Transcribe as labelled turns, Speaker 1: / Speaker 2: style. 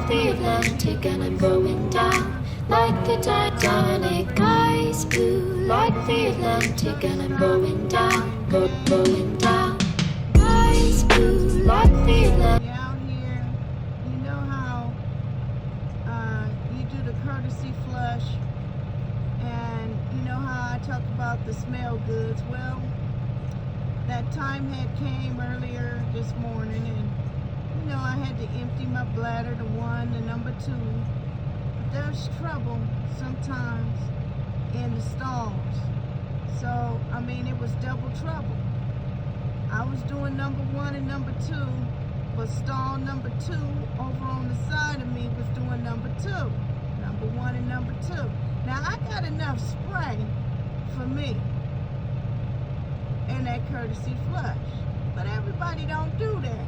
Speaker 1: the Atlantic and I'm going down like the Titanic. Eyes blue like the Atlantic and I'm going down, going down. Eyes blue like the Atlantic.
Speaker 2: Out here, you know how you do the courtesy flush, and you know how I talk about the smell goods. Well, that time had came earlier this morning, and you know I had to empty my bladder, the one, the number two. But there's trouble sometimes in the stalls. So I mean, it was double trouble. I was doing number one and number two, but stall number two over on the side of me was doing number two. Number one and number two. Now I got enough spray for me in that courtesy flush, but everybody don't do that.